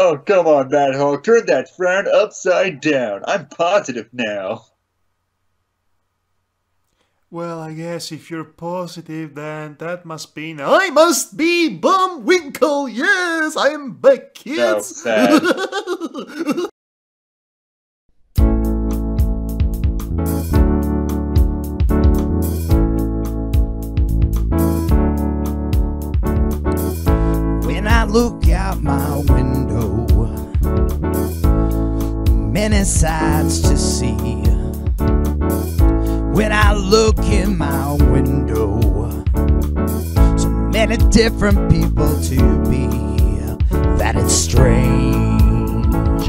Oh, come on, Madhog. Turn that frown upside down. I'm positive now. Well, I guess if you're positive, then that must mean I must be Bullwinkle. Yes, I am back, No, kids. sad. When I look out my window, many sights to see. When I look in my window, so many different people to be, that it's strange,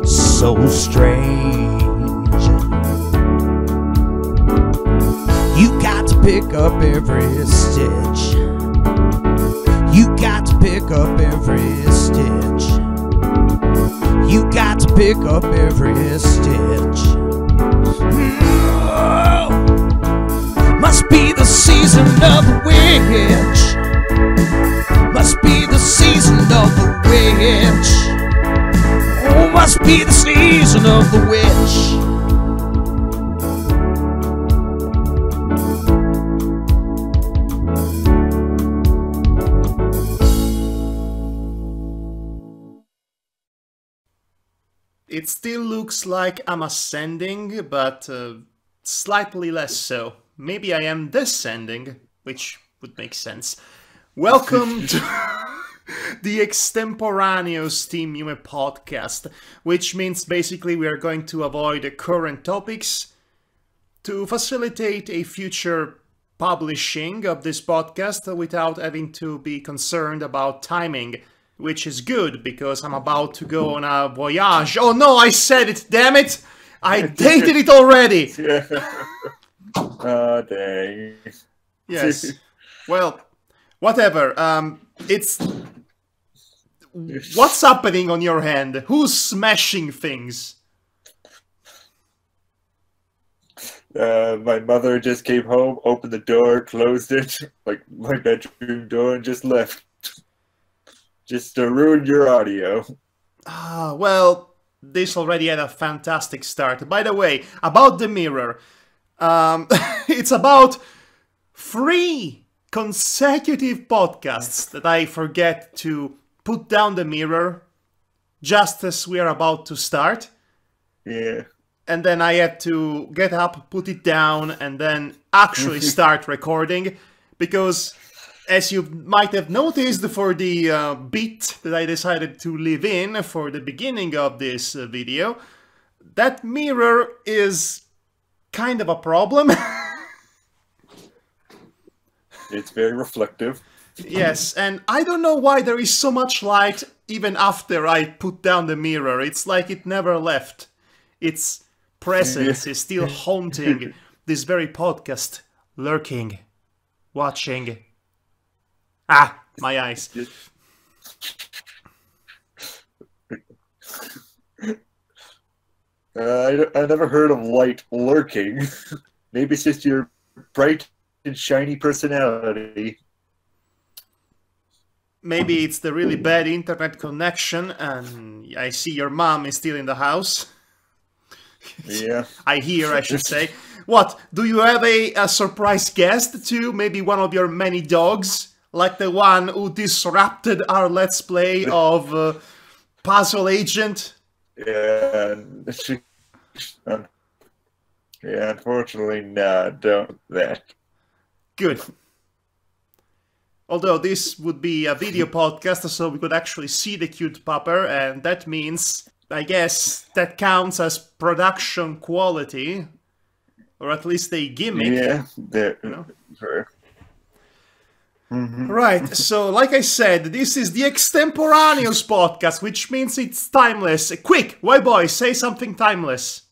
so strange. You got to pick up every stitch. You got to pick up every stitch. You got to pick up every stitch. Must be the season of the witch. Must be the season of the witch. Oh, must be the season of the witch. It still looks like I'm ascending, but slightly less so. Maybe I am descending, which would make sense. Welcome to the Extemporaneous Team Yume podcast, which means basically we are going to avoid the current topics to facilitate a future publishing of this podcast without having to be concerned about timing. Which is good, because I'm about to go on a voyage. Oh no, I said it, damn it! I dated it already! Oh, dang. Yes. Well, whatever. It's... What's happening on your hand? Who's smashing things? My mother just came home, opened the door, closed it, like my bedroom door, and just left. Just to ruin your audio. Ah, well, this already had a fantastic start. By the way, about the mirror. It's about 3 consecutive podcasts that I forget to put down the mirror just as we are about to start. Yeah. And then I had to get up, put it down, and then actually start recording. Because, as you might have noticed for the bit that I decided to leave in for the beginning of this video, that mirror is kind of a problem. It's very reflective. Yes, and I don't know why there is so much light even after I put down the mirror. It's like it never left. Its presence is still haunting this very podcast, lurking, watching. Ah, my eyes. I never heard of light lurking. Maybe it's just your bright and shiny personality. Maybe it's the really bad internet connection, and I see your mom is still in the house. Yeah. I hear, I should say. What, do you have a surprise guest too? Maybe one of your many dogs? Like the one who disrupted our Let's Play of Puzzle Agent? Yeah, yeah, unfortunately, no, don't that. Good. Although this would be a video podcast, so we could actually see the cute pupper, and that means, I guess, that counts as production quality, or at least a gimmick. Yeah, you know? Sure. Right, so like I said, this is the Extemporaneous podcast, which means it's timeless. Quick, why boy, say something timeless.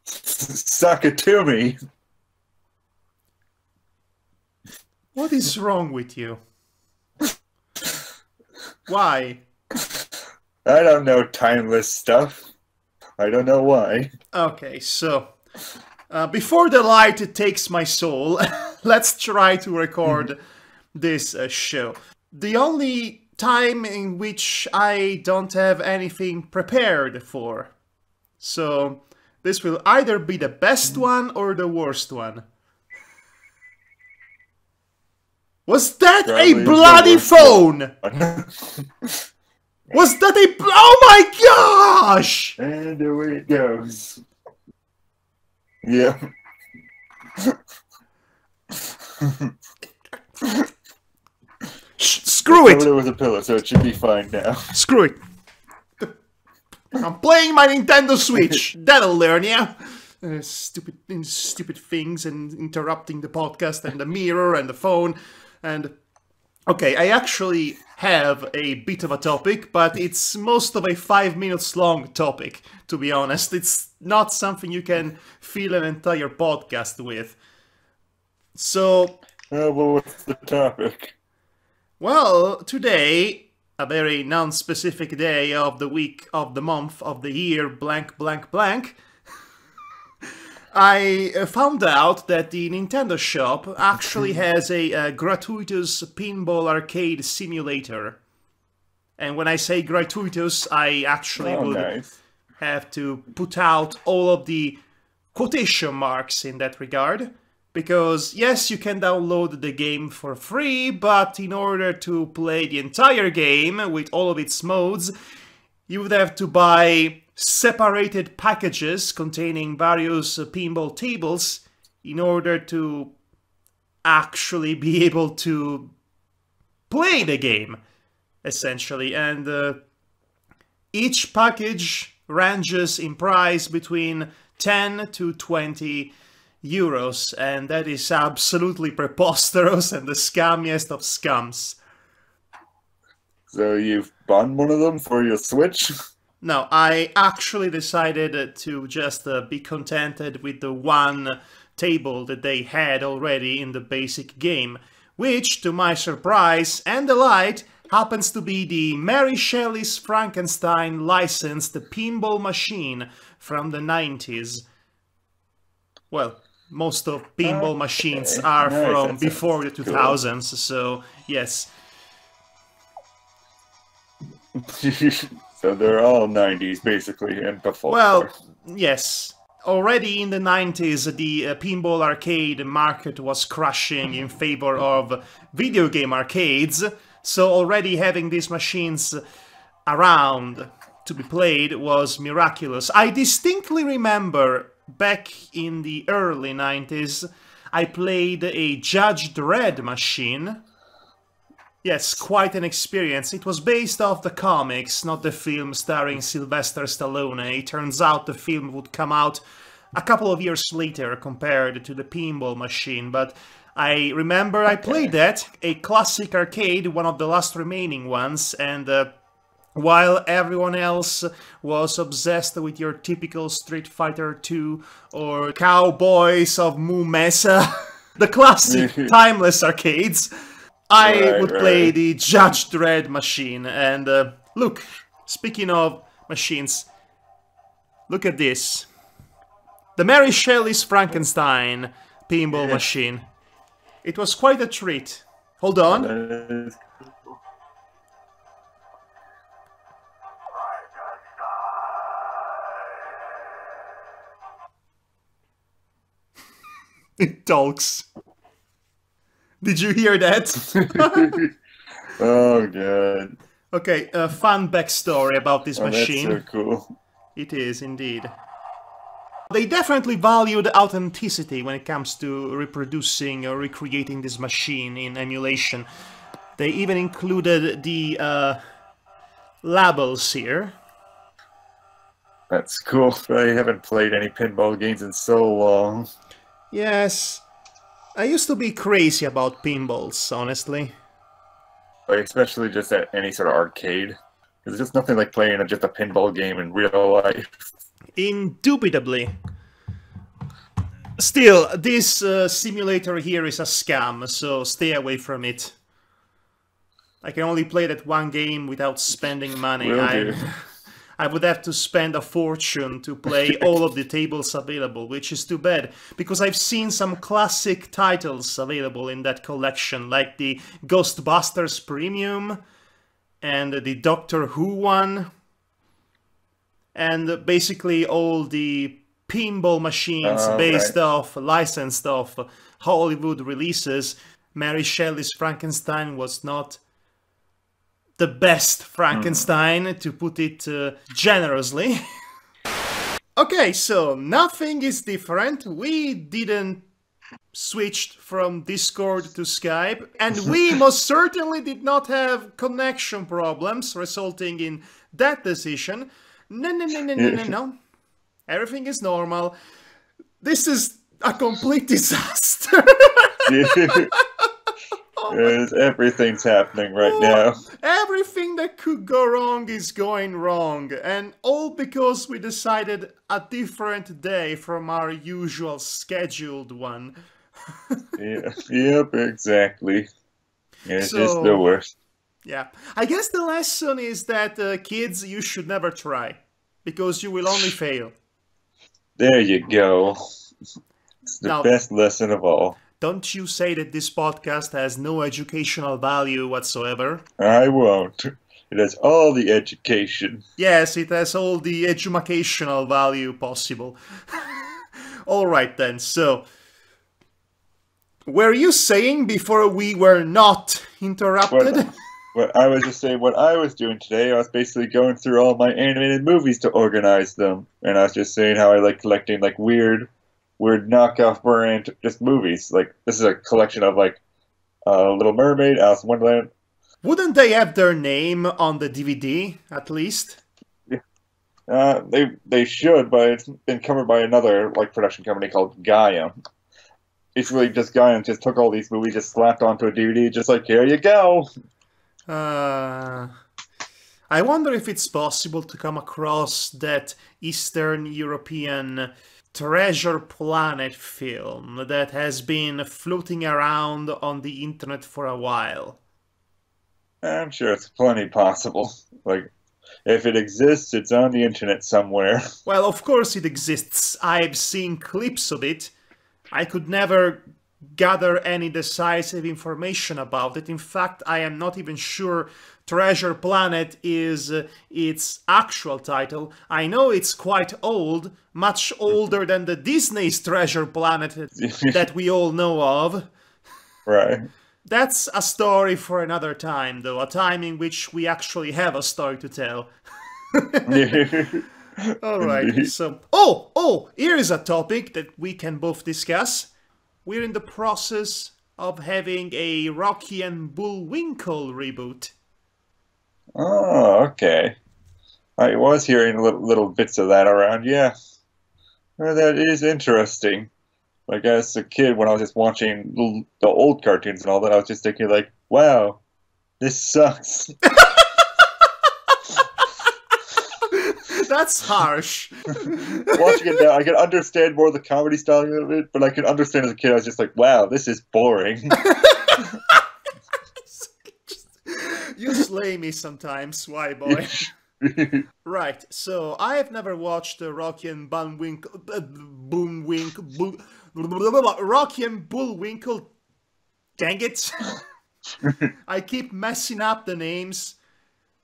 Suck it to me. What is wrong with you? Why? I don't know timeless stuff. I don't know why. Okay, so before the light takes my soul, let's try to record this show. the only time in which I don't have anything prepared for. So this will either be the best one or the worst one. Was that a bloody phone? Was that a... Oh my gosh! And away it goes. Yeah. Screw it! It was a pillow, so it should be fine now. Screw it. I'm playing my Nintendo Switch. That'll learn ya. Stupid things and interrupting the podcast and the mirror and the phone and... Okay, I actually have a bit of a topic, but it's most of a 5 minutes long topic, to be honest. It's not something you can fill an entire podcast with. So... well, what's the topic? Well, today, a very non-specific day of the week, of the month, of the year, blank, blank, blank, I found out that the Nintendo shop actually has a gratuitous pinball arcade simulator. And when I say gratuitous, I actually would have to put out all of the quotation marks in that regard. Because, yes, you can download the game for free, but in order to play the entire game with all of its modes, you would have to buy separated packages containing various pinball tables in order to actually be able to play the game, essentially. And each package ranges in price between 10 to 20 euros, and that is absolutely preposterous and the scummiest of scums. So you've bought one of them for your Switch? No, I actually decided to just be contented with the one table that they had already in the basic game, which, to my surprise and delight, happens to be the Mary Shelley's Frankenstein licensed pinball machine from the 90s. Well, most of pinball machines are from before the 2000s, so yes. So they're all 90s, basically, and before. Well, yes. Already in the 90s, the pinball arcade market was crashing in favor of video game arcades, so already having these machines around to be played was miraculous. I distinctly remember back in the early 90s, I played a Judge Dredd machine. Yes, quite an experience. It was based off the comics, not the film starring Sylvester Stallone. It turns out the film would come out a couple of years later compared to the pinball machine, but I remember I played that, a classic arcade, one of the last remaining ones, and while everyone else was obsessed with your typical Street Fighter 2 or Cowboys of Moo Mesa, the classic timeless arcades, I would play the Judge Dredd machine. And look, speaking of machines, look at this. The Mary Shelley's Frankenstein pinball machine. It was quite a treat. Hold on. It talks. Did you hear that? Oh, God. Okay, a fun backstory about this machine. That's so cool. It is, indeed. They definitely valued authenticity when it comes to reproducing or recreating this machine in emulation. They even included the labels here. That's cool. I haven't played any pinball games in so long. Yes. I used to be crazy about pinballs, honestly. Especially just at any sort of arcade. There's just nothing like playing just a pinball game in real life. Indubitably. Still, this simulator here is a scam, so stay away from it. I can only play that one game without spending money. I would have to spend a fortune to play all of the tables available, which is too bad, because I've seen some classic titles available in that collection, like the Ghostbusters Premium, and the Doctor Who one, and basically all the pinball machines based off, licensed off Hollywood releases. Mary Shelley's Frankenstein was not the best Frankenstein, to put it generously. Okay, so nothing is different. We didn't switch from Discord to Skype, and we most certainly did not have connection problems resulting in that decision. No. Everything is normal. This is a complete disaster. Everything's happening right now. Everything that could go wrong is going wrong, and all because we decided a different day from our usual scheduled one. Yep, exactly. It's just the worst. Yeah, I guess the lesson is that kids, you should never try, because you will only fail. There you go. It's the best lesson of all. Don't you say that this podcast has no educational value whatsoever. I won't. It has all the education. Yes, it has all the educational value possible. Alright then, so... were you saying before we were not interrupted? What I was just saying, what I was doing today, I was basically going through all my animated movies to organize them. And I was just saying how I like collecting like weird knockoff brand just movies. Like, this is a collection of like Little Mermaid, Alice in Wonderland. Wouldn't they have their name on the DVD at least? They should, but it's been covered by another like production company called Gaia. Basically, just Gaia just took all these movies, just slapped onto a DVD, just like, here you go. I wonder if it's possible to come across that Eastern European Treasure Planet film that has been floating around on the internet for a while. I'm sure it's plenty possible. Like, if it exists, it's on the internet somewhere. Well, of course it exists. I've seen clips of it. I could never gather any decisive information about it. In fact, I am not even sure Treasure Planet is its actual title. I know it's quite old, much older than the Disney's Treasure Planet that we all know of. Right. That's a story for another time, though. A time in which we actually have a story to tell. Alright, so... Oh! Here is a topic that we can both discuss. We're in the process of having a Rocky and Bullwinkle reboot. Oh, okay. I was hearing little bits of that around, yeah. Well, that is interesting. Like, as a kid, when I was just watching the old cartoons and all that, I was just thinking, like, wow, this sucks. That's harsh. Watching it now, I can understand more of the comedy style of it, but I can understand as a kid, I was just like, wow, this is boring. You slay me sometimes, why boy? Right, so I have never watched Rocky and Bullwinkle. Rocky and Bullwinkle. Dang it! I keep messing up the names.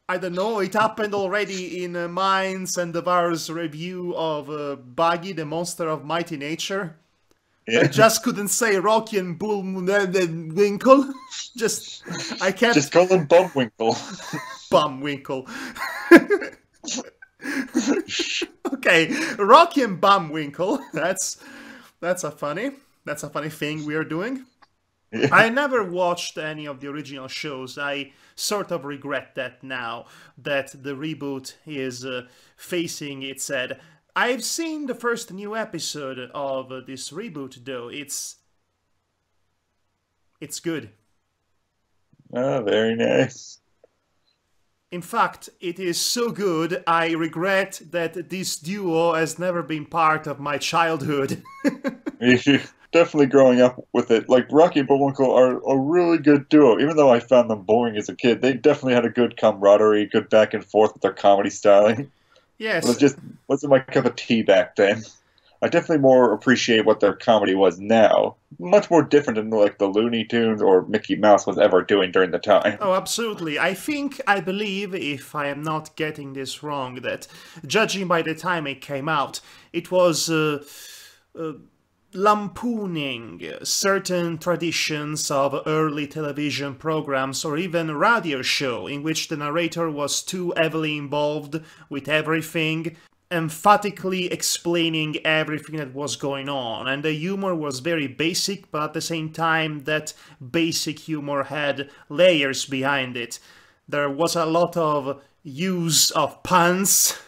I don't know, it happened already in Minds and Devour's review of Buggy, the Monster of Mighty Nature. Yeah. I just couldn't say Rocky and Bullwinkle. I can't... Just call him Bumwinkle. Bumwinkle. Okay, Rocky and Bumwinkle. That's a funny thing we are doing. Yeah. I never watched any of the original shows. I sort of regret that now that the reboot is facing its head. I've seen the first new episode of this reboot, though. It's good. Oh, very nice. In fact, it is so good, I regret that this duo has never been part of my childhood. Definitely growing up with it. Like, Rocky and Bullwinkle are a really good duo. Even though I found them boring as a kid, they definitely had a good camaraderie, good back and forth with their comedy styling. Yes. It just wasn't my cup of tea back then. I definitely more appreciate what their comedy was now. Much more different than like the Looney Tunes or Mickey Mouse was ever doing during the time. Oh, absolutely. I believe, if I am not getting this wrong, that judging by the time it came out, it was lampooning certain traditions of early television programs or even radio show in which the narrator was too heavily involved with everything, emphatically explaining everything that was going on, and the humor was very basic, but at the same time that basic humor had layers behind it. There was a lot of use of puns,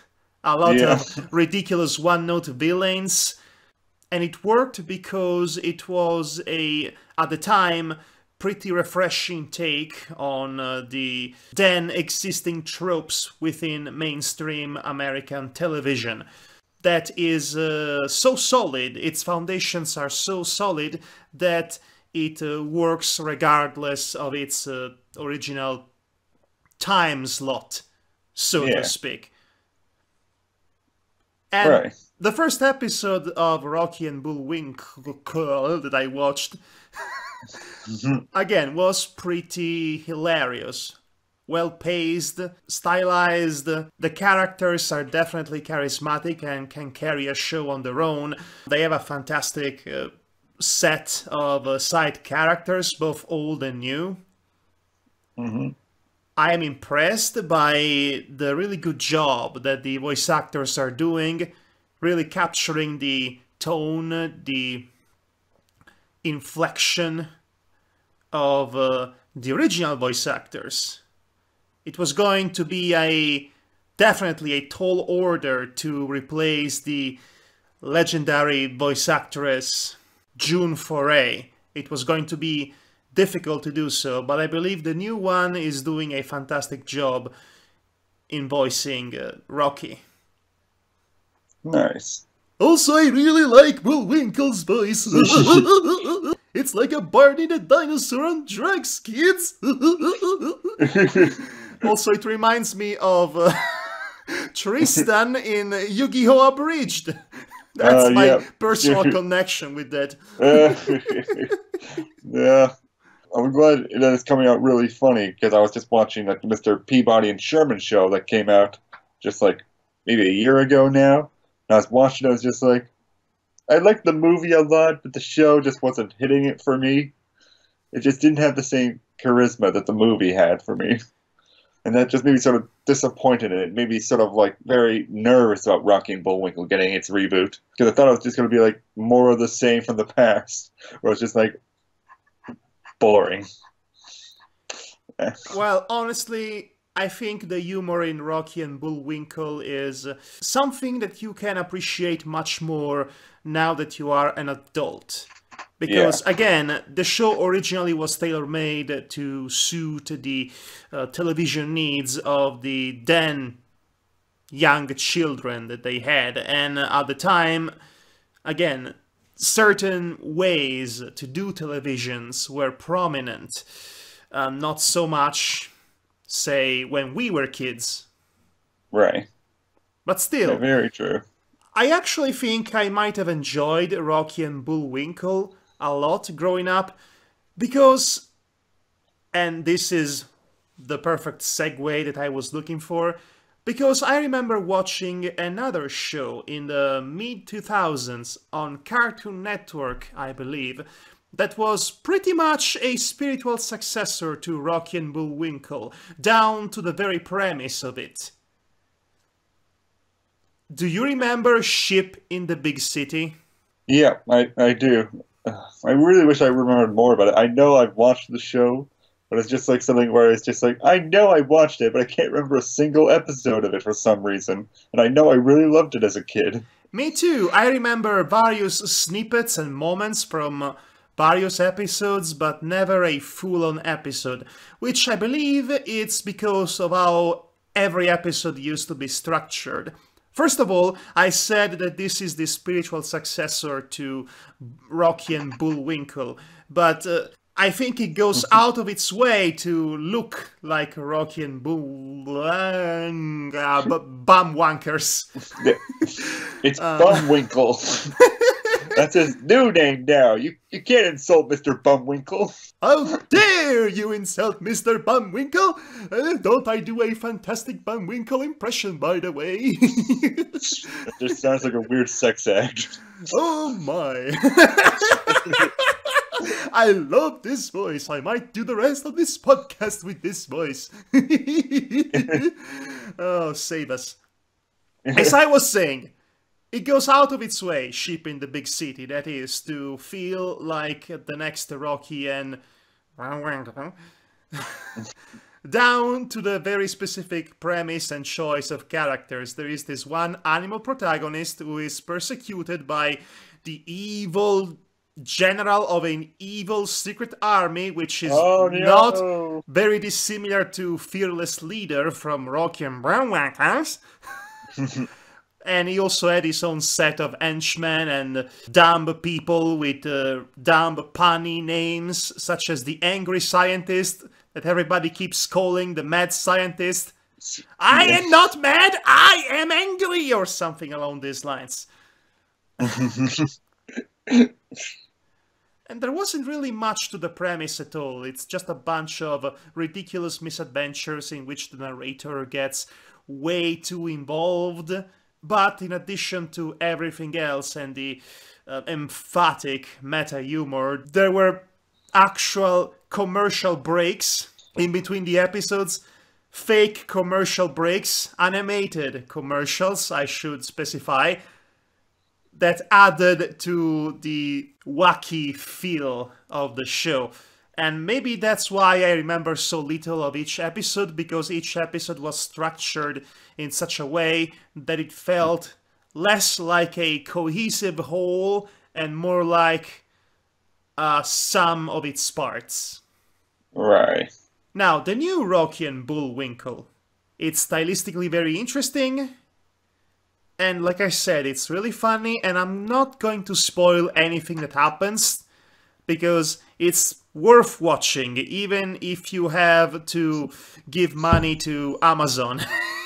a lot of ridiculous one-note villains, and it worked because it was at the time, pretty refreshing take on the then existing tropes within mainstream American television. That is so solid, its foundations are so solid that it works regardless of its original time slot, so to speak. And the first episode of Rocky and Bullwinkle that I watched again, was pretty hilarious. Well-paced, stylized, the characters are definitely charismatic and can carry a show on their own. They have a fantastic set of side characters, both old and new. I am impressed by the really good job that the voice actors are doing, really capturing the tone, the inflection of the original voice actors. It was going to be definitely a tall order to replace the legendary voice actress June Foray. It was going to be difficult to do so, but I believe the new one is doing a fantastic job in voicing Rocky. Nice. Also, I really like Bullwinkle's voice. It's like a Barney the dinosaur on drugs, kids. Also, it reminds me of Tristan in Yu-Gi-Oh! Abridged. That's my personal connection with that. Yeah. I'm glad that it's coming out really funny, because I was just watching like Mr. Peabody and Sherman show that came out just like maybe a year ago now. And I was watching it, I was just like, I liked the movie a lot, but the show just wasn't hitting it for me. It just didn't have the same charisma that the movie had for me. And that just made me sort of disappointed in it. It made me sort of like very nervous about Rocky and Bullwinkle getting its reboot. Because I thought it was just going to be like more of the same from the past. Where it's just like boring. Well, honestly, I think the humor in Rocky and Bullwinkle is something that you can appreciate much more now that you are an adult. Because, again, the show originally was tailor-made to suit the television needs of the then young children that they had. And at the time, again, certain ways to do televisions were prominent. Not so much, say, when we were kids. Right. But still. Yeah, very true. I actually think I might have enjoyed Rocky and Bullwinkle a lot growing up, because, and this is the perfect segue that I was looking for, because I remember watching another show in the mid-2000s on Cartoon Network, I believe, that was pretty much a spiritual successor to Rocky and Bullwinkle, down to the very premise of it. Do you remember Ship in the Big City? Yeah, I do. I really wish I remembered more about it. I know I've watched the show, but it's just like something where it's just like, I know I watched it, but I can't remember a single episode of it for some reason. And I know I really loved it as a kid. Me too. I remember various snippets and moments from various episodes, but never a full-on episode, which I believe it's because of how every episode used to be structured. First of all, I said that this is the spiritual successor to Rocky and Bullwinkle, but I think it goes out of its way to look like Rocky and Bumwankers. It's Bullwinkle. That's his new name now. You can't insult Mr. Bullwinkle. How dare you insult Mr. Bullwinkle? Don't I do a fantastic Bullwinkle impression, by the way? That just sounds like a weird sex act. Oh my. I love this voice. I might do the rest of this podcast with this voice. Oh, save us. As I was saying, it goes out of its way, sheep in the big city, that is, to feel like the next Rocky and... down to the very specific premise and choice of characters. There is this one animal protagonist who is persecuted by the evil general of an evil secret army, which is not very dissimilar to Fearless Leader from Rocky and Bullwinkle. And he also had his own set of henchmen and dumb people with dumb punny names, such as the Angry Scientist, that everybody keeps calling the Mad Scientist. I am not mad, I am angry, or something along these lines. And there wasn't really much to the premise at all. It's just a bunch of ridiculous misadventures in which the narrator gets way too involved. But in addition to everything else and the emphatic meta-humor, there were actual commercial breaks in between the episodes. Fake commercial breaks, animated commercials, I should specify, that added to the wacky feel of the show. And maybe that's why I remember so little of each episode, because each episode was structured in such a way that it felt less like a cohesive whole and more like a sum of its parts. Right. Now, the new Rocky and Bullwinkle. It's stylistically very interesting. And like I said, it's really funny, and I'm not going to spoil anything that happens, because it's worth watching, even if you have to give money to Amazon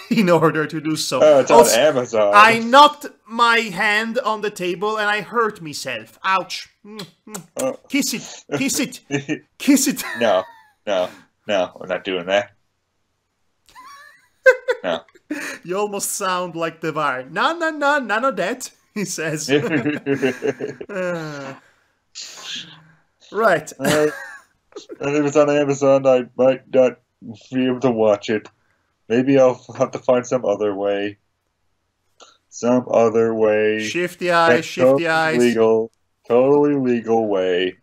in order to do so. Oh, it's also, on Amazon. I knocked my hand on the table and I hurt myself. Ouch. Kiss it. Kiss it. Kiss it. No, we're not doing that. No. You almost sound like the VAR. No, none of that, he says. Right. And if it's on Amazon, I might not be able to watch it. Maybe I'll have to find some other way. Some other way. Shifty eyes, shifty eyes. Totally legal way.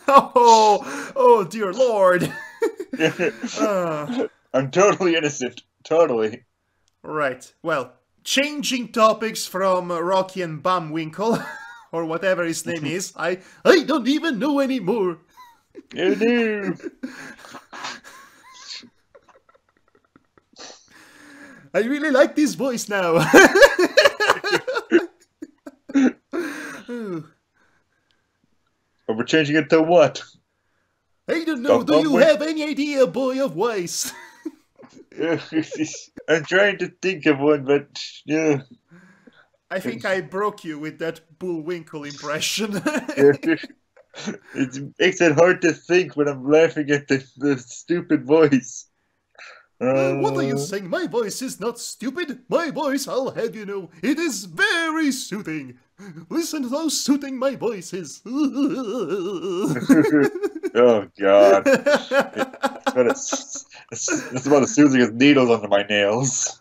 oh dear Lord. I'm totally innocent. Totally. Right. Well, changing topics from Rocky and Bullwinkle, or whatever his name is, I don't even know anymore. You do. I really like this voice now. But we're changing it to what? I don't know. Do you have any idea, boy of voice? I'm trying to think of one, but yeah. I think I broke you with that Bullwinkle impression. It makes it hard to think when I'm laughing at the stupid voice. What are you saying? My voice is not stupid. My voice, I'll have you know, it is very soothing. Listen to how soothing my voice is. Oh, God. It's about as soothing as needles under my nails.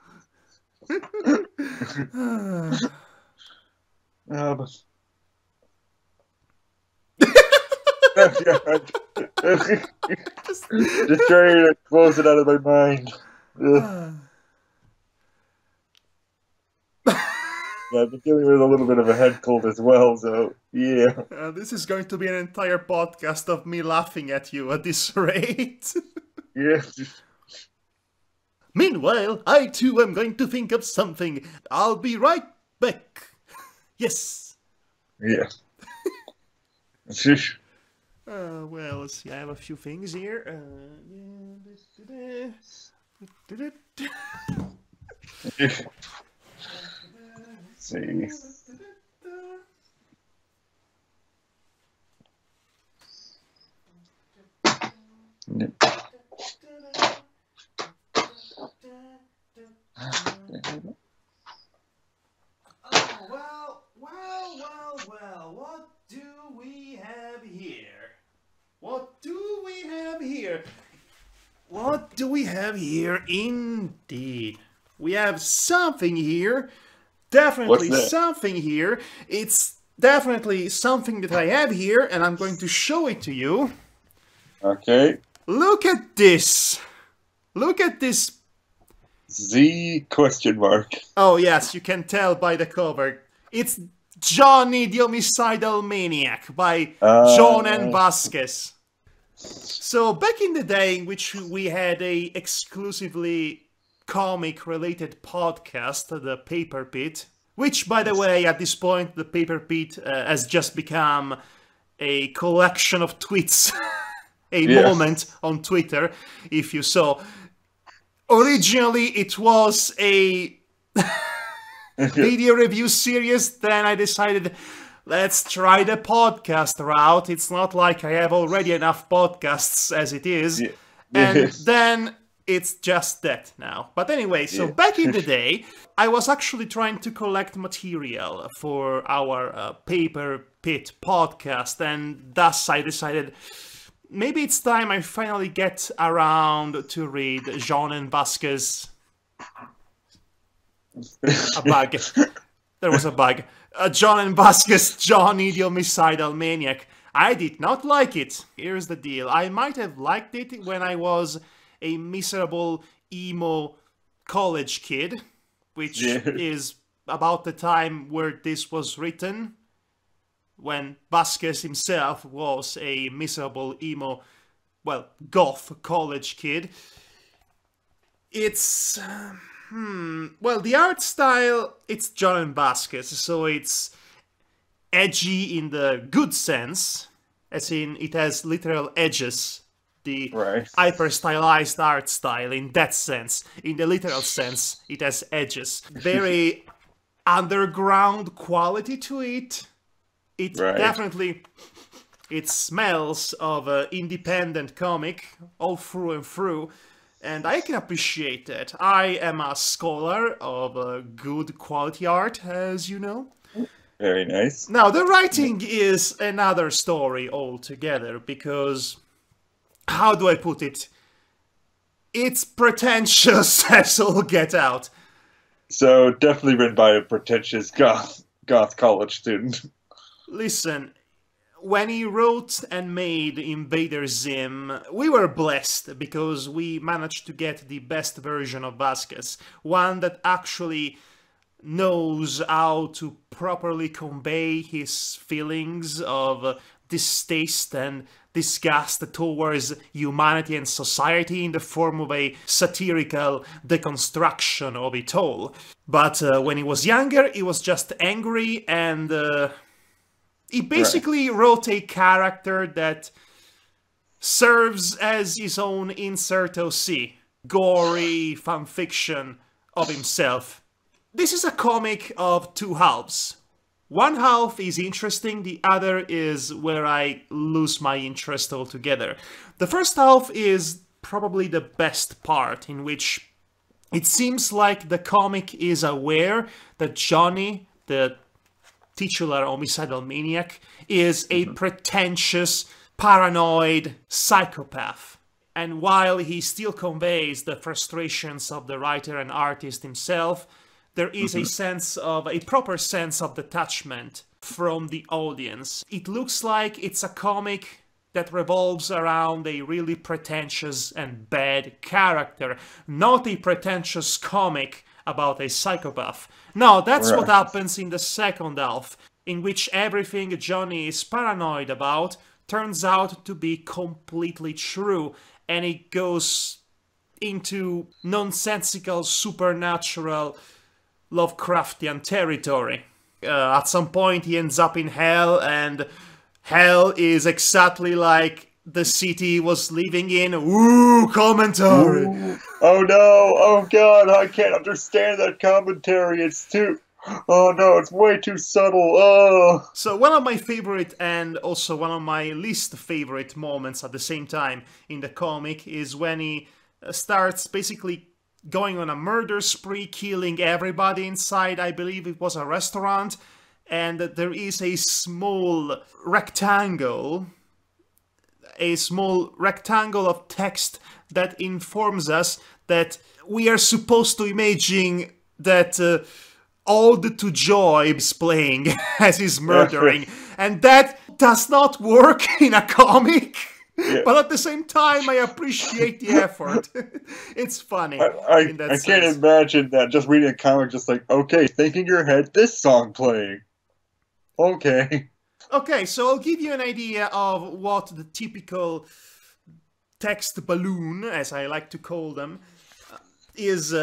Just trying to close it out of my mind. Yeah, I've been dealing with a little bit of a head cold as well, so yeah. This is going to be an entire podcast of me laughing at you at this rate. Yeah. Meanwhile, I too am going to think of something. I'll be right back. Yes! Yeah. Well, let's see, I have a few things here. Let's see. Oh, well, what do we have here? What do we have here? What do we have here? Indeed. We have something here. Definitely What's that? something here. It's definitely something that I have here, and I'm going to show it to you. Okay. Look at this. Look at this. Z question mark. Oh yes, you can tell by the cover. It's Johnny the Homicidal Maniac by John and Vasquez. So back in the day in which we had a exclusively comic-related podcast, the Paper Pit, which, by the way, at this point, the Paper Pit has just become a collection of tweets, a moment on Twitter, if you saw. Originally, it was a video review series, then I decided, let's try the podcast route. It's not like I have already enough podcasts as it is. Yeah. And then it's just that now. But anyway, so back in the day, I was actually trying to collect material for our Paper Pit podcast, and thus I decided maybe it's time I finally get around to read Jean and Vasquez. A bug. There was a bug. John and Vasquez, Johnny the Homicidal Maniac. I did not like it. Here's the deal. I might have liked it when I was a miserable emo college kid, which is about the time where this was written, when Vasquez himself was a miserable emo, well, goth college kid. It's... well, the art style, it's John and Vasquez, so it's edgy in the good sense, as in it has literal edges. The hyper-stylized art style in that sense. In the literal sense, it has edges. Very underground quality to it. It definitely... It smells of an independent comic all through and through. And I can appreciate that. I am a scholar of good quality art, as you know. Very nice. Now, the writing is another story altogether, because... How do I put it? It's pretentious as all get out. So, definitely written by a pretentious goth college student. Listen, when he wrote and made Invader Zim, we were blessed because we managed to get the best version of Vasquez. One that actually knows how to properly convey his feelings of distaste and disgust towards humanity and society in the form of a satirical deconstruction of it all. But when he was younger, he was just angry, and he basically wrote a character that serves as his own insert OC, gory fanfiction of himself. This is a comic of two halves. One half is interesting, the other is where I lose my interest altogether. The first half is probably the best part, in which it seems like the comic is aware that Johnny, the titular homicidal maniac, is a pretentious, paranoid psychopath. And while he still conveys the frustrations of the writer and artist himself, there is a proper sense of detachment from the audience. It looks like it's a comic that revolves around a really pretentious and bad character, not a pretentious comic about a psychopath. No, that's what happens in the second half, in which everything Johnny is paranoid about turns out to be completely true, and it goes into nonsensical, supernatural, Lovecraftian territory. At some point he ends up in hell, and hell is exactly like the city was living in. Ooh, commentary! Ooh. Oh no! Oh god, I can't understand that commentary. It's too... Oh no, it's way too subtle. Oh. So one of my favorite and also one of my least favorite moments at the same time in the comic is when he starts basically going on a murder spree, killing everybody inside. I believe it was a restaurant, and there is a small rectangle of text that informs us that we are supposed to imagine that Ode to Joy is playing as he's murdering, and that does not work in a comic. Yeah. But at the same time, I appreciate the effort. It's funny. I can't imagine that, just reading a comic, just like, okay, think in your head, this song playing. Okay. Okay, so I'll give you an idea of what the typical text balloon, as I like to call them, is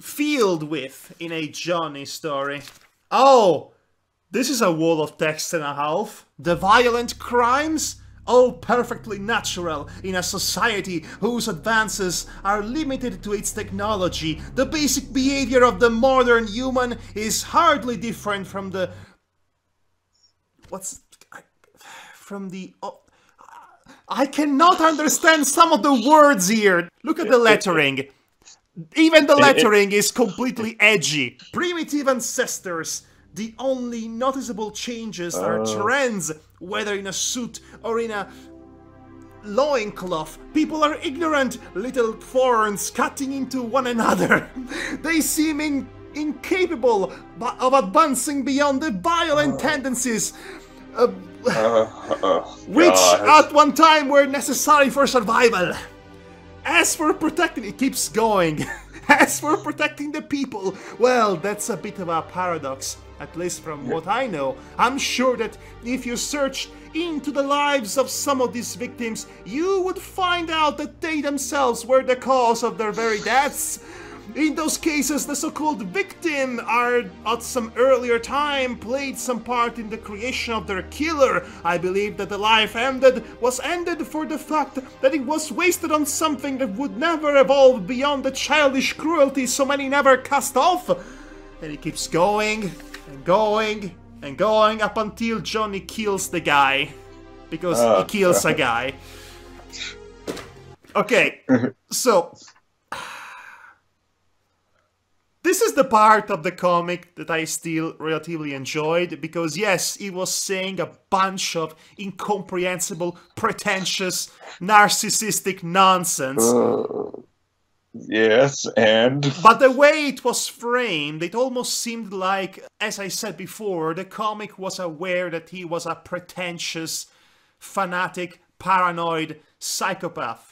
filled with in a Johnny story. Oh, this is a wall of text and a half. The violent crimes? All perfectly natural in a society whose advances are limited to its technology. The basic behavior of the modern human is hardly different from the... I cannot understand some of the words here. Look at the lettering. Even the lettering is completely edgy. Primitive ancestors. The only noticeable changes are trends, whether in a suit or in a loincloth. People are ignorant, little thorns cutting into one another. They seem incapable of advancing beyond the violent tendencies, which at one time were necessary for survival. As for protecting, it keeps going. As for protecting the people, well, that's a bit of a paradox. At least from what I know. I'm sure that if you search into the lives of some of these victims, you would find out that they themselves were the cause of their very deaths. In those cases, the so-called victim are at some earlier time played some part in the creation of their killer. I believe that the life was ended for the fact that it was wasted on something that would never evolve beyond the childish cruelty so many never cast off. And it keeps going and going and going up until Johnny kills the guy. Because he kills a guy. Okay, so... This is the part of the comic that I still relatively enjoyed, because yes, he was saying a bunch of incomprehensible, pretentious, narcissistic nonsense. Yes, and... But the way it was framed, it almost seemed like, as I said before, the comic was aware that he was a pretentious, fanatic, paranoid psychopath.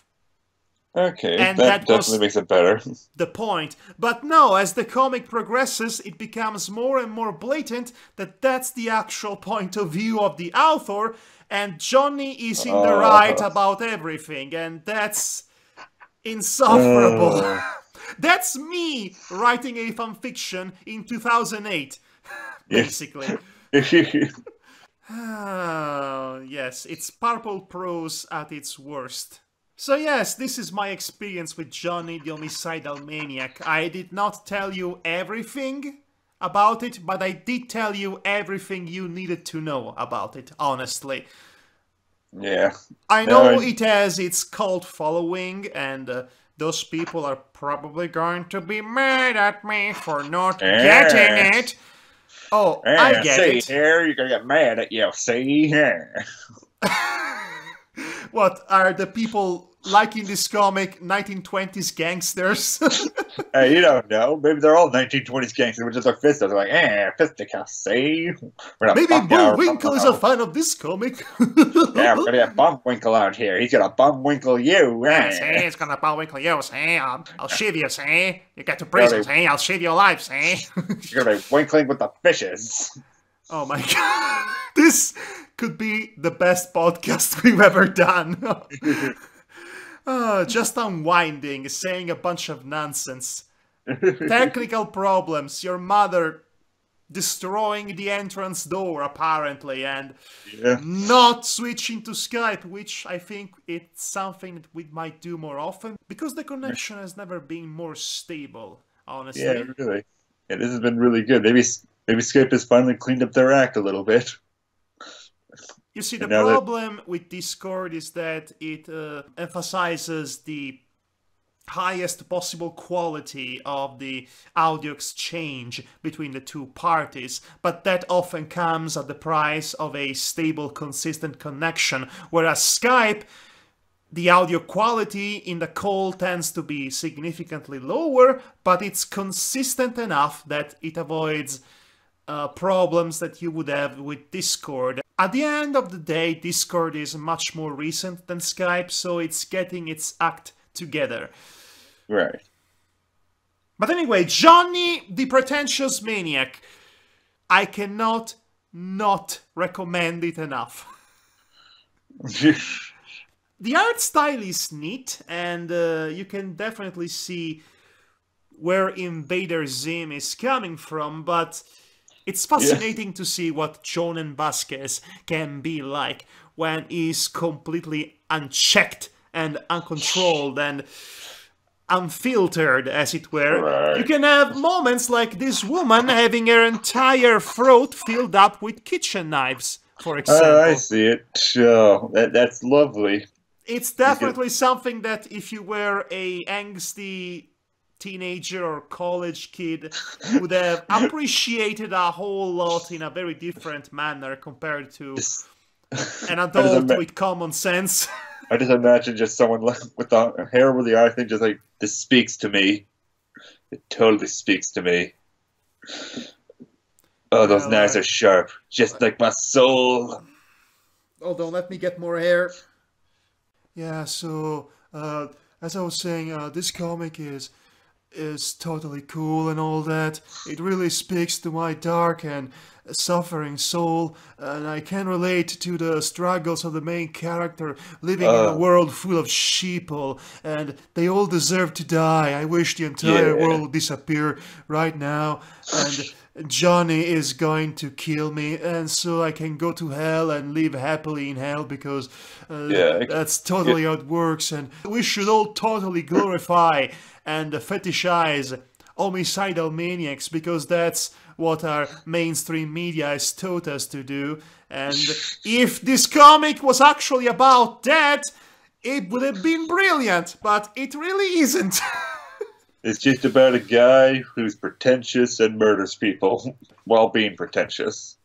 Okay, and that definitely makes it better. The point. But no, as the comic progresses, it becomes more and more blatant that that's the actual point of view of the author, and Johnny is in the right about everything, and that's insufferable. That's me writing a fanfiction in 2008, basically. Yes, it's purple prose at its worst. So yes, this is my experience with Johnny the Homicidal Maniac. I did not tell you everything about it, but I did tell you everything you needed to know about it, honestly. Yeah. I know it has its cult following, and those people are probably going to be mad at me for not getting it. Oh, I get it. See here, you're gonna get mad at you, see here. What, are the people liking this comic 1920s gangsters? Hey, you don't know. Maybe they're all 1920s gangsters with just their fists. They're like, fisticuffs, see? Maybe Bullwinkle is a fan of this comic. Yeah, we're gonna get Bullwinkle out here. He's gonna Bullwinkle you. See, he's gonna Bullwinkle you, see? I'll shiv you, see? You get to prison, see? I'll shiv you alive, see? You're gonna be winkling with the fishes. Oh my god. This could be the best podcast we've ever done. Just unwinding, saying a bunch of nonsense. Technical problems, your mother destroying the entrance door, apparently, and Yeah. not switching to Skype, which I think it's something that we might do more often, because the connection has never been more stable, honestly. Yeah, really. Yeah, this has been really good. Maybe Skype has finally cleaned up their act a little bit. You see, the And now problem with Discord is that it emphasizes the highest possible quality of the audio exchange between the two parties, but that often comes at the price of a stable, consistent connection, whereas Skype, the audio quality in the call tends to be significantly lower, but it's consistent enough that it avoids problems that you would have with Discord. At the end of the day, Discord is much more recent than Skype, so it's getting its act together. Right. But anyway, Johnny the Pretentious Maniac. I cannot not recommend it enough. The art style is neat, and you can definitely see where Invader Zim is coming from, but it's fascinating to see what Jonan Vasquez can be like when he's completely unchecked and uncontrolled and unfiltered, as it were. Right. You can have moments like this woman having her entire throat filled up with kitchen knives, for example. I see it. Oh, that's lovely. It's definitely something that if you were a angsty teenager or college kid would have appreciated a whole lot in a very different manner compared to an adult with common sense. I just imagine just someone with the hair over the eye thing, just like, this speaks to me. It totally speaks to me. Oh, those knives are sharp, just like my soul. Hold on, let me get more hair. Yeah, so, as I was saying, this comic is totally cool and all that. It really speaks to my dark and suffering soul, and I can relate to the struggles of the main character living in a world full of sheeple, and they all deserve to die. I wish the entire world would disappear right now, and Johnny is going to kill me, and so I can go to hell and live happily in hell, because that's totally how it works, and we should all totally glorify and fetishize homicidal maniacs, because that's what our mainstream media has taught us to do. And if this comic was actually about that, it would have been brilliant, but it really isn't. It's just about a guy who's pretentious and murders people while being pretentious.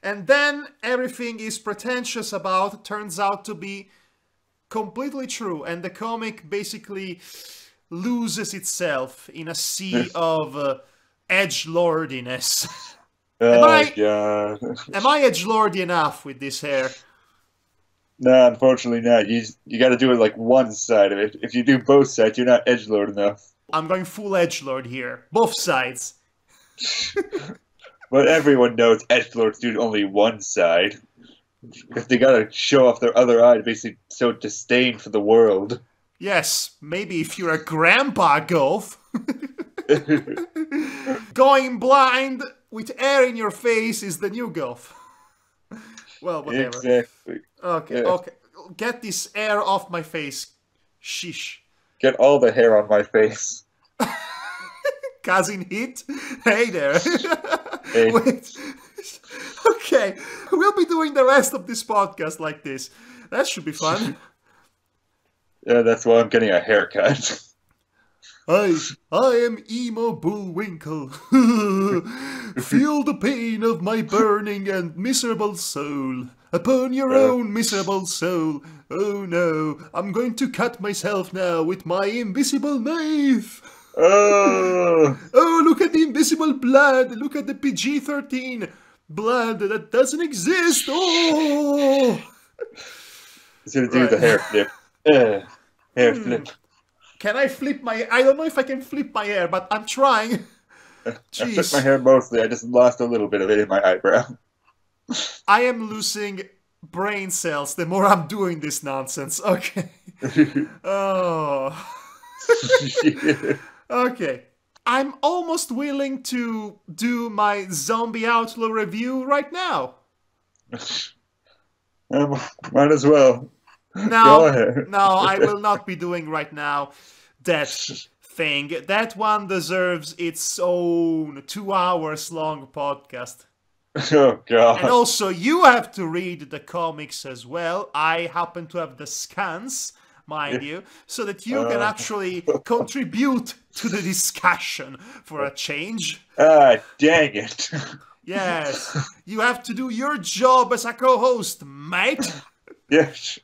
And then everything he's pretentious about turns out to be completely true, and the comic basically loses itself in a sea of edgelordiness. Oh, God. am I edgelordy enough with this hair? No, unfortunately not. You got to do it like one side of it. If you do both sides, you're not edgelord enough. I'm going full edgelord here. Both sides. But everyone knows edgelords do only one side. Because they got to show off their other eye to basically show disdain for the world. Yes, maybe if you're a grandpa golf. Going blind with air in your face is the new golf. Well, whatever. Exactly. Okay, okay. Get this air off my face. Shish. Get all the hair on my face. Cousin Hit? Hey there. Hey. Wait. Okay, we'll be doing the rest of this podcast like this. That should be fun. Yeah, that's why I'm getting a haircut. I am Emo Bullwinkle. Feel the pain of my burning and miserable soul. Upon your own miserable soul. Oh no, I'm going to cut myself now with my invisible knife. Oh, Look at the invisible blood. Look at the PG-13 blood that doesn't exist. Oh! he's gonna do the hair flip. Hair flip. Can I flip my... I don't know if I can flip my hair, but I'm trying. I Jeez. flipped my hair mostly. I just lost a little bit of it in my eyebrow. I am losing brain cells the more I'm doing this nonsense. Okay. Oh. Okay. I'm almost willing to do my Zombie Outlaw review right now. Might as well. Go No, ahead. no, I will not be doing right now that thing. That one deserves its own 2 hours long podcast. Oh, God. And also, you have to read the comics as well. I happen to have the scans, mind you, so that you can actually contribute to the discussion for a change. Ah, dang it. Yes, you have to do your job as a co-host, mate. Yes.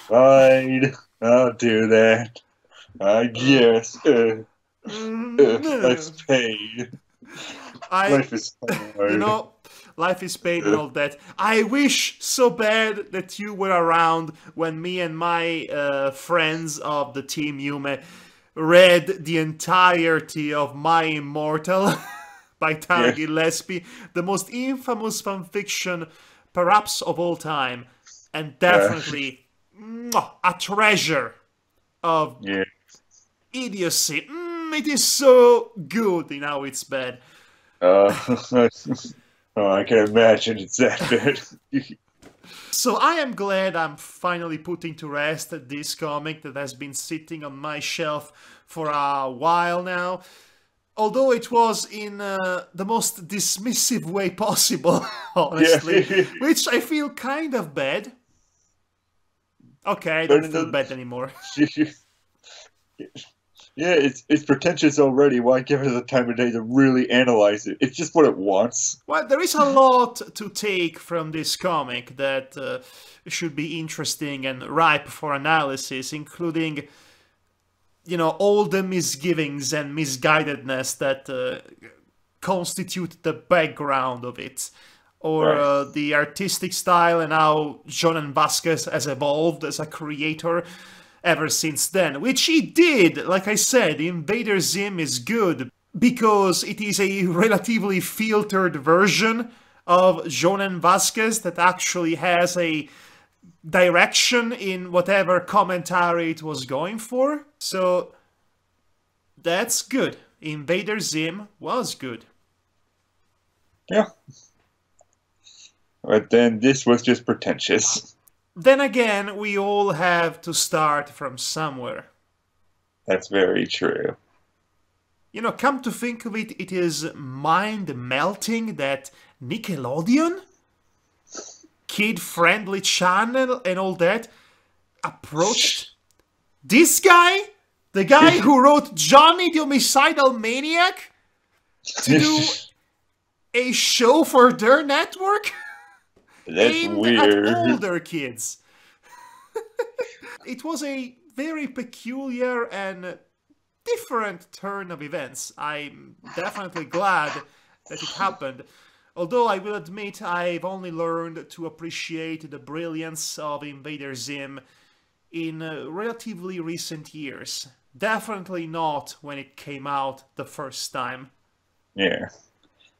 Fine. I'll do that. I guess. Life's paid. Life is hard. You know, life is paid and all that. I wish so bad that you were around when me and my friends of the Team Yume read the entirety of My Immortal by Tara Gillespie, the most infamous fanfiction perhaps of all time, and definitely a treasure of idiocy. It is so good in how it's bad. I can imagine it's that bad. So I am glad I'm finally putting to rest this comic that has been sitting on my shelf for a while now. Although it was in the most dismissive way possible, honestly. Which I feel kind of bad. Okay, I don't feel bad anymore. Yeah, it's pretentious already. Why give it the time of day to really analyze it? It's just what it wants. Well, there is a lot to take from this comic that should be interesting and ripe for analysis, including, you know, all the misgivings and misguidedness that constitute the background of it. Or the artistic style and how Jonan Vasquez has evolved as a creator ever since then, which he did. Like I said, Invader Zim is good because it is a relatively filtered version of Jonan Vasquez that actually has a direction in whatever commentary it was going for. So that's good. Invader Zim was good. Yeah. But then this was just pretentious. Then again, we all have to start from somewhere. That's very true. You know, come to think of it, it is mind-melting that Nickelodeon, kid-friendly channel and all that, approached this guy, the guy who wrote Johnny the Homicidal Maniac, to do a show for their network? That's aimed weird. at older kids. It was a very peculiar and different turn of events. I'm definitely glad that it happened. Although I will admit I've only learned to appreciate the brilliance of Invader Zim in relatively recent years. Definitely not when it came out the first time. Yeah.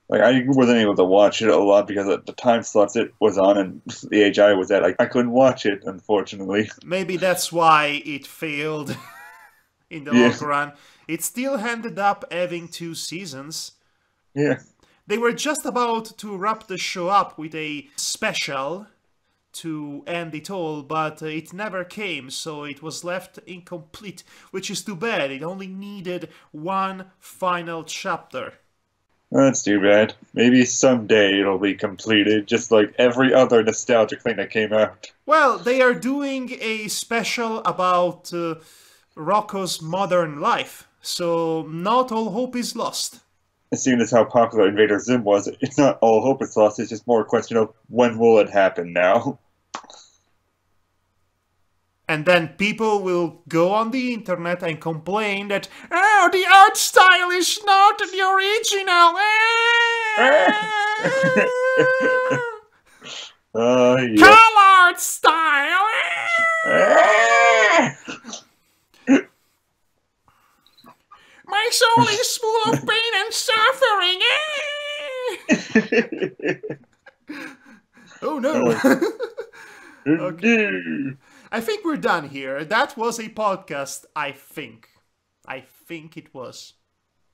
Like, I wasn't able to watch it a lot because of the time slots it was on and the age I was at. I couldn't watch it, unfortunately. Maybe that's why it failed in the long run. It still ended up having 2 seasons. Yeah. They were just about to wrap the show up with a special to end it all, but it never came, so it was left incomplete, which is too bad. It only needed 1 final chapter. That's too bad. Maybe someday it'll be completed, just like every other nostalgic thing that came out. Well, they are doing a special about Rocco's modern life, so not all hope is lost. Seeing as how popular Invader Zim was, it's not all hope is lost, it's just more a question of when will it happen now. And then people will go on the internet and complain that, oh, the art style is not the original. Yeah. Call art style. My soul is full of pain and suffering. Oh no. Okay. I think we're done here. That was a podcast, I think. I think it was.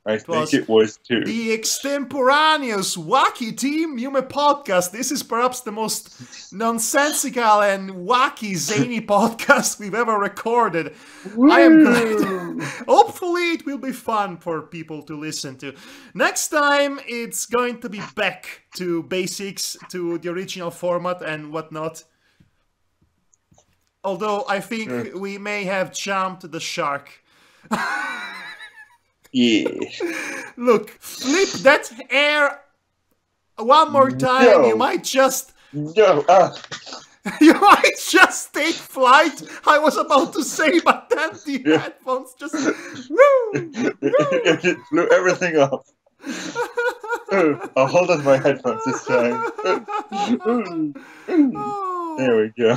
I think it was too. The extemporaneous wacky Team Yume podcast. This is perhaps the most nonsensical and wacky zany podcast we've ever recorded. Woo! I am glad. Hopefully it will be fun for people to listen to. Next time it's going to be back to basics, to the original format and whatnot. Although I think we may have jumped the shark. Yeah. Look, flip that air one more time. No. You might just No. you might just take flight. I was about to say, but then the headphones just woo, It blew everything off. I'll hold on to my headphones this time. Oh. There we go.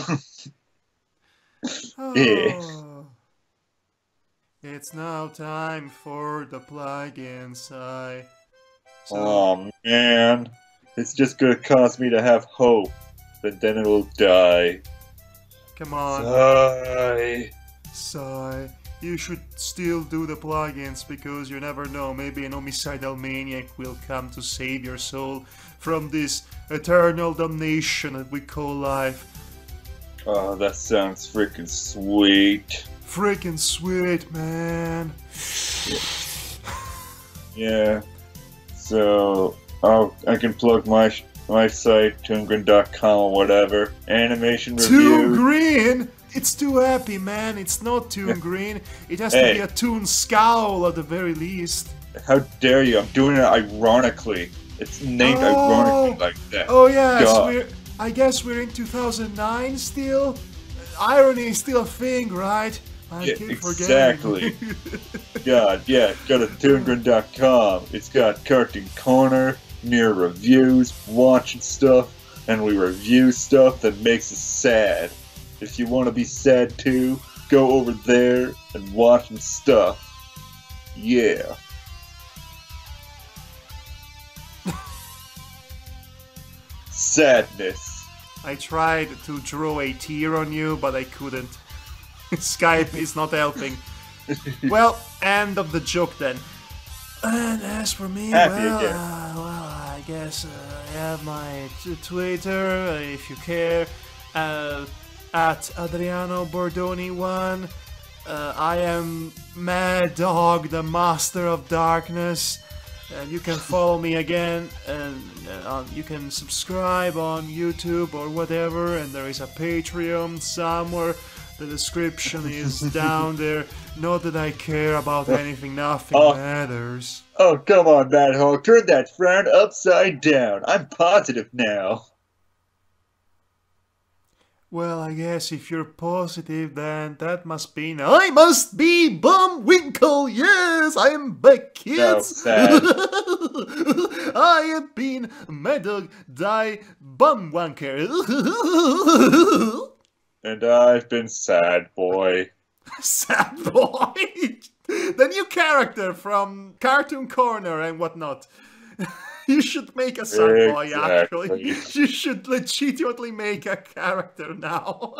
Yeah. Oh. It's now time for the plugins. Oh man, it's just gonna cause me to have hope, but then it'll die. Come on. Sigh. You should still do the plugins because you never know. Maybe an homicidal maniac will come to save your soul from this eternal damnation that we call life. Oh, that sounds freaking sweet. Freaking sweet, man. Yeah. So, I can plug my site, toongrin.com or whatever. Animation Toon review. Green? It's too happy, man. It's not Toon Green. It has to be a Toon Scowl at the very least. How dare you? I'm doing it ironically. It's named ironically like that. Oh yes, God. I guess we're in 2009 still. Irony is still a thing, right? I keep exactly. forgetting. God, yeah, go to toongrin.com. It's got Cartoon Corner, near reviews, watching stuff, and we review stuff that makes us sad. If you want to be sad too, go over there and watch some stuff. Yeah. Sadness. I tried to draw a tear on you, but I couldn't. Skype is not helping. Well, end of the joke then. And as for me, I guess I have my Twitter, if you care, at Adriano Bordoni1. I am Madhog, the Master of Darkness. And you can follow me again, and you can subscribe on YouTube or whatever, and there is a Patreon somewhere. The description is down there. Not that I care about anything, nothing matters. Oh, come on, Madhog, turn that frown upside down. I'm positive now. Well, I guess if you're positive, then that must mean I must be Bullwinkle. Yes, I'm back, kids. So sad. I have been Madhog die Bumwanker. And I've been SadBoy. SadBoy, the new character from Cartoon Corner and whatnot. You should make a SadBoy, actually. You should legitimately make a character now.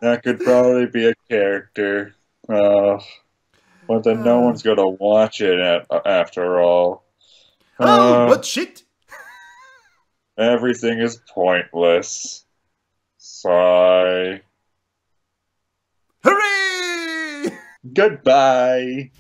That could probably be a character. But then no one's gonna watch it after all. Oh, what shit? Everything is pointless. Sigh. Hooray! Goodbye.